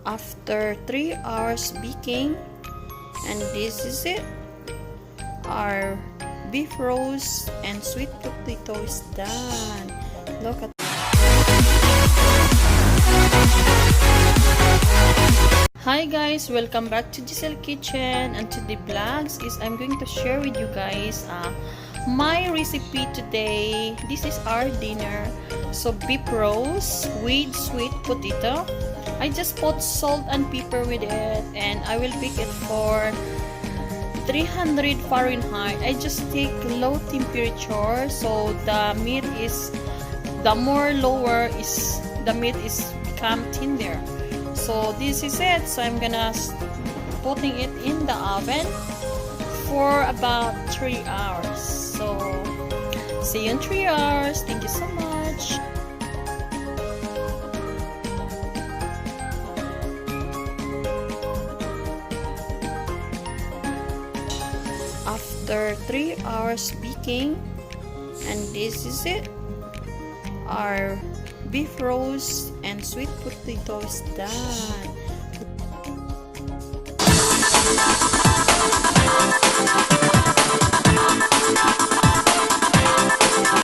After 3 hours baking, and this is it. Our beef roast and sweet potato is done. Look at. Hi guys, welcome back to Jeizel kitchen, and today vlogs is I'm going to share with you guys my recipe today. This is our dinner. So beef roast with sweet potato. I just put salt and pepper with it, and I will bake it for 300 Fahrenheit. I just take low temperature, so the meat is, the more lower is the meat is become tender. So this is it. So I'm gonna putting it in the oven for about 3 hours. So see you in 3 hours. Thank you so much. After 3 hours baking, and this is it. Our beef roast and sweet potato is done.